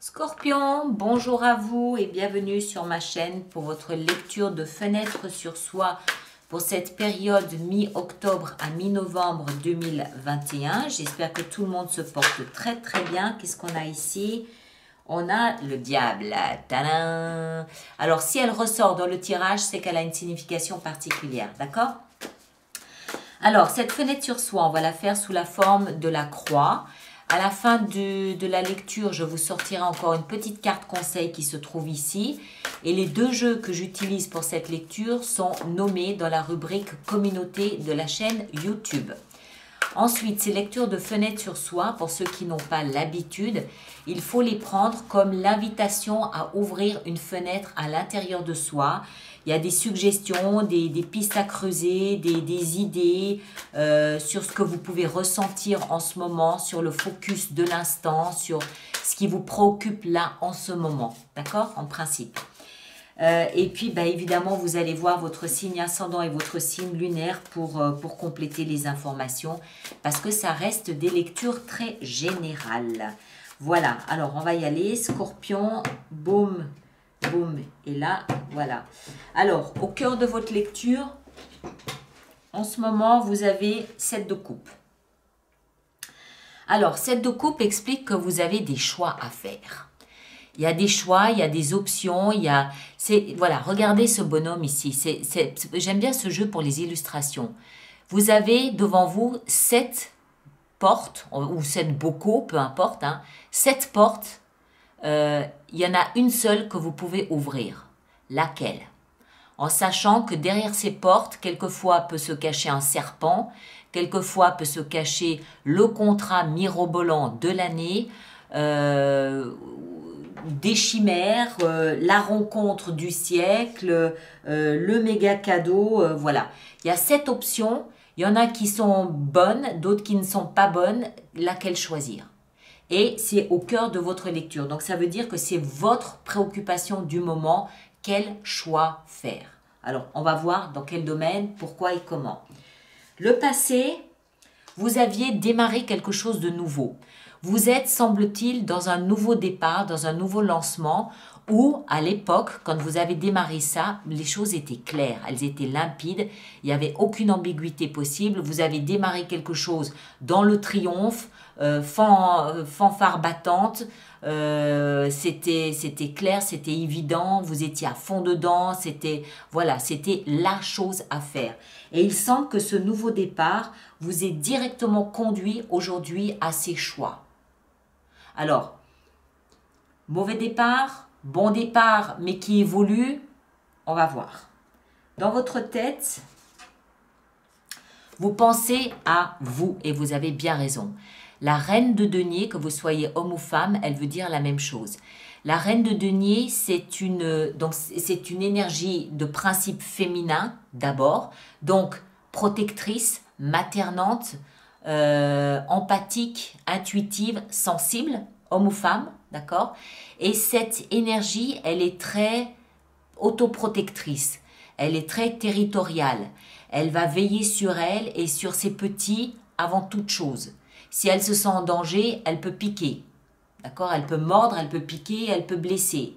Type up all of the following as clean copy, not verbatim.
Scorpion, bonjour à vous et bienvenue sur ma chaîne pour votre lecture de fenêtre sur soi pour cette période mi-octobre à mi-novembre 2021. J'espère que tout le monde se porte très très bien. Qu'est-ce qu'on a ici? On a le diable. Tadam! Alors si elle ressort dans le tirage, c'est qu'elle a une signification particulière, d'accord? Alors cette fenêtre sur soi, on va la faire sous la forme de la croix. À la fin de la lecture, je vous sortirai encore une petite carte conseil qui se trouve ici. Et les deux jeux que j'utilise pour cette lecture sont nommés dans la rubrique communauté de la chaîne YouTube. Ensuite, ces lectures de fenêtres sur soi, pour ceux qui n'ont pas l'habitude, il faut les prendre comme l'invitation à ouvrir une fenêtre à l'intérieur de soi. Il y a des suggestions, des pistes à creuser, des idées sur ce que vous pouvez ressentir en ce moment, sur le focus de l'instant, sur ce qui vous préoccupe là en ce moment. D'accord? En principe. Et puis, bah, évidemment, vous allez voir votre signe ascendant et votre signe lunaire pour compléter les informations parce que ça reste des lectures très générales. Voilà, alors on va y aller. Scorpion, boum, boum. Et là, voilà. Alors, au cœur de votre lecture, en ce moment, vous avez 7 de coupe. Alors, 7 de coupe explique que vous avez des choix à faire. Il y a des choix, il y a des options, voilà, regardez ce bonhomme ici. J'aime bien ce jeu pour les illustrations. Vous avez devant vous 7 portes, ou 7 bocaux, peu importe, hein, 7 portes. Il y en a une seule que vous pouvez ouvrir. Laquelle? En sachant que derrière ces portes, quelquefois peut se cacher un serpent, quelquefois peut se cacher le contrat mirobolant de l'année, des chimères, la rencontre du siècle, le méga cadeau, voilà. Il y a 7 options, il y en a qui sont bonnes, d'autres qui ne sont pas bonnes, laquelle choisir? Et c'est au cœur de votre lecture, donc ça veut dire que c'est votre préoccupation du moment, quel choix faire? Alors, on va voir dans quel domaine, pourquoi et comment. Le passé, vous aviez démarré quelque chose de nouveau. Vous êtes, semble-t-il, dans un nouveau départ, dans un nouveau lancement où, à l'époque, quand vous avez démarré ça, les choses étaient claires, elles étaient limpides, il n'y avait aucune ambiguïté possible. Vous avez démarré quelque chose dans le triomphe, fanfare battante, c'était clair, c'était évident, vous étiez à fond dedans, c'était la chose à faire. Et il semble que ce nouveau départ vous ait directement conduit aujourd'hui à ces choix. Alors, mauvais départ, bon départ, mais qui évolue, on va voir. Dans votre tête, vous pensez à vous, et vous avez bien raison. La reine de denier, que vous soyez homme ou femme, elle veut dire la même chose. La reine de denier, c'est une énergie de principe féminin, d'abord, donc protectrice, maternante, empathique, intuitive, sensible, homme ou femme, d'accord? Et cette énergie, elle est très autoprotectrice, elle est très territoriale, elle va veiller sur elle et sur ses petits avant toute chose. Si elle se sent en danger, elle peut piquer, d'accord? Elle peut mordre, elle peut piquer, elle peut blesser.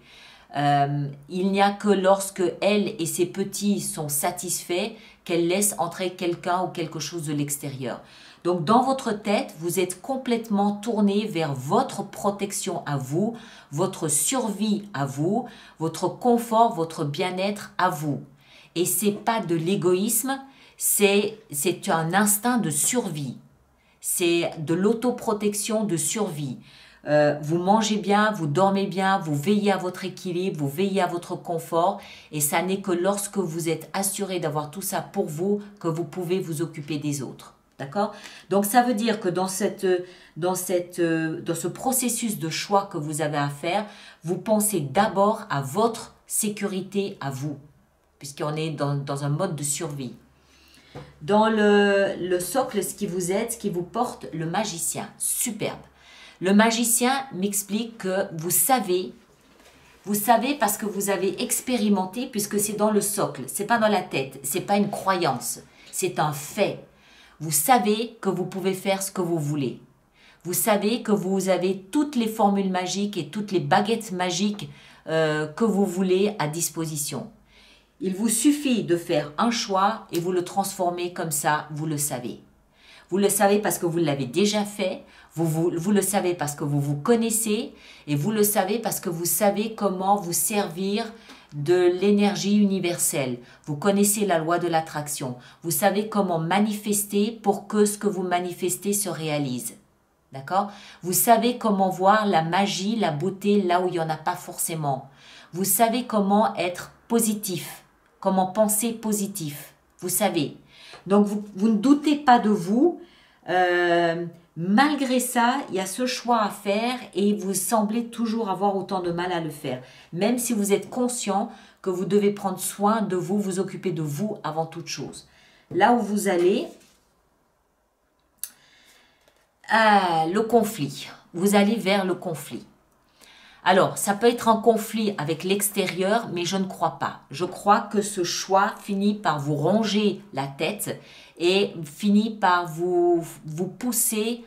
Il n'y a que lorsque elle et ses petits sont satisfaits qu'elle laisse entrer quelqu'un ou quelque chose de l'extérieur. Donc dans votre tête, vous êtes complètement tourné vers votre protection à vous, votre survie à vous, votre confort, votre bien-être à vous. Et c'est pas de l'égoïsme, c'est un instinct de survie. C'est de l'autoprotection de survie. Vous mangez bien, vous dormez bien, vous veillez à votre équilibre, vous veillez à votre confort et ça n'est que lorsque vous êtes assuré d'avoir tout ça pour vous que vous pouvez vous occuper des autres. D'accord? Donc ça veut dire que dans ce processus de choix que vous avez à faire, vous pensez d'abord à votre sécurité à vous, puisqu'on est dans un mode de survie. Dans le socle, ce qui vous aide, ce qui vous porte, le magicien. Superbe. Le magicien m'explique que vous savez parce que vous avez expérimenté, puisque c'est dans le socle, c'est pas dans la tête, c'est pas une croyance, c'est un fait. Vous savez que vous pouvez faire ce que vous voulez. Vous savez que vous avez toutes les formules magiques et toutes les baguettes magiques que vous voulez à disposition. Il vous suffit de faire un choix et vous le transformez comme ça, vous le savez. Vous le savez parce que vous l'avez déjà fait, vous le savez parce que vous vous connaissez et vous le savez parce que vous savez comment vous servir de l'énergie universelle. Vous connaissez la loi de l'attraction. Vous savez comment manifester pour que ce que vous manifestez se réalise. D'accord? Vous savez comment voir la magie, la beauté là où il n'y en a pas forcément. Vous savez comment être positif, comment penser positif. Vous savez. Donc, vous ne doutez pas de vous. Malgré ça, il y a ce choix à faire et vous semblez toujours avoir autant de mal à le faire. Même si vous êtes conscient que vous devez prendre soin de vous, vous occuper de vous avant toute chose. Là où vous allez, le conflit. Vous allez vers le conflit. Alors, ça peut être un conflit avec l'extérieur, mais je ne crois pas. Je crois que ce choix finit par vous ronger la tête et finit par vous pousser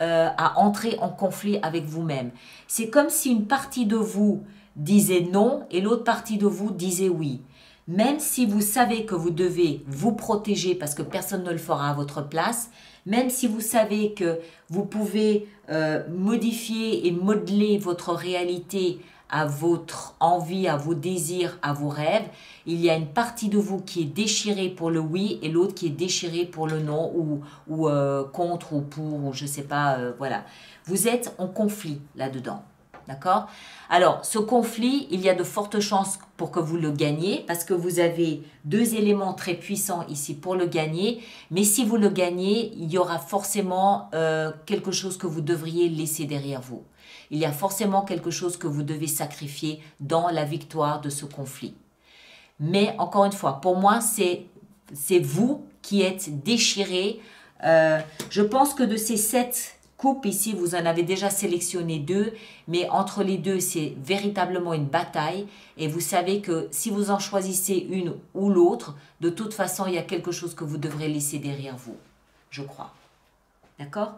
à entrer en conflit avec vous-même. C'est comme si une partie de vous disait non et l'autre partie de vous disait oui. Même si vous savez que vous devez vous protéger parce que personne ne le fera à votre place, même si vous savez que vous pouvez modifier et modeler votre réalité à votre envie, à vos désirs, à vos rêves, il y a une partie de vous qui est déchirée pour le oui et l'autre qui est déchirée pour le non ou contre ou pour ou je ne sais pas, voilà. Vous êtes en conflit là-dedans. D'accord? Alors, ce conflit, il y a de fortes chances pour que vous le gagniez parce que vous avez deux éléments très puissants ici pour le gagner. Mais si vous le gagnez, il y aura forcément quelque chose que vous devriez laisser derrière vous. Il y a forcément quelque chose que vous devez sacrifier dans la victoire de ce conflit. Mais encore une fois, pour moi, c'est vous qui êtes déchirés. Je pense que de ces 7 coupes ici, vous en avez déjà sélectionné 2, mais entre les deux, c'est véritablement une bataille. Et vous savez que si vous en choisissez une ou l'autre, de toute façon, il y a quelque chose que vous devrez laisser derrière vous, je crois. D'accord?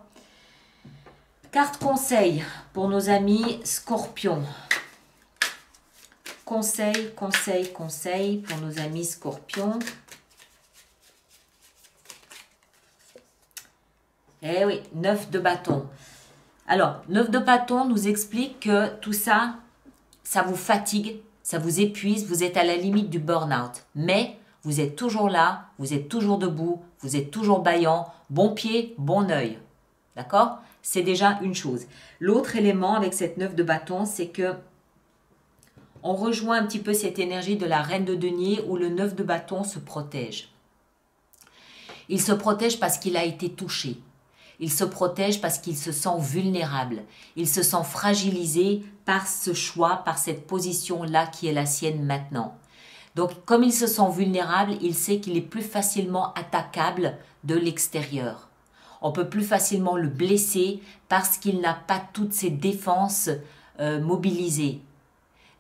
Carte conseil pour nos amis scorpions. Conseil, conseil, conseil pour nos amis scorpions. Eh oui, 9 de bâton. Alors, 9 de bâton nous explique que tout ça, ça vous fatigue, ça vous épuise, vous êtes à la limite du burn-out. Mais vous êtes toujours là, vous êtes toujours debout, vous êtes toujours bâillant, bon pied, bon œil. D'accord? C'est déjà une chose. L'autre élément avec cette 9 de bâton, c'est que on rejoint un petit peu cette énergie de la reine de denier où le 9 de bâton se protège. Il se protège parce qu'il a été touché. Il se protège parce qu'il se sent vulnérable. Il se sent fragilisé par ce choix, par cette position-là qui est la sienne maintenant. Donc, comme il se sent vulnérable, il sait qu'il est plus facilement attaquable de l'extérieur. On peut plus facilement le blesser parce qu'il n'a pas toutes ses défenses mobilisées.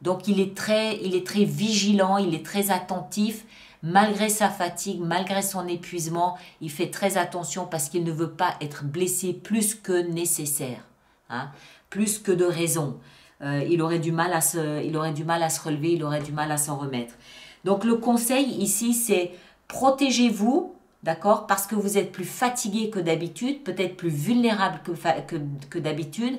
Donc, il est très vigilant, il est très attentif. Malgré sa fatigue, malgré son épuisement, il fait très attention parce qu'il ne veut pas être blessé plus que nécessaire, hein, plus que de raison. Il aurait du mal à se relever, il aurait du mal à s'en remettre. Donc le conseil ici, c'est protégez-vous, d'accord, parce que vous êtes plus fatigué que d'habitude, peut-être plus vulnérable que d'habitude,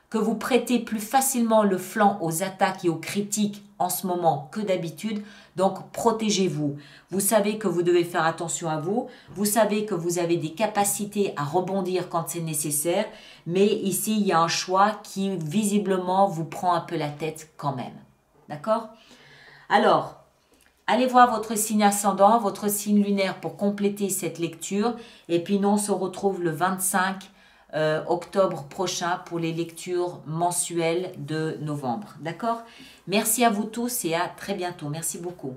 que vous prêtez plus facilement le flanc aux attaques et aux critiques en ce moment que d'habitude. Donc, protégez-vous. Vous savez que vous devez faire attention à vous. Vous savez que vous avez des capacités à rebondir quand c'est nécessaire. Mais ici, il y a un choix qui, visiblement, vous prend un peu la tête quand même. D'accord? Alors, allez voir votre signe ascendant, votre signe lunaire pour compléter cette lecture. Et puis, nous, on se retrouve le 25 octobre prochain pour les lectures mensuelles de novembre. D'accord? Merci à vous tous et à très bientôt. Merci beaucoup.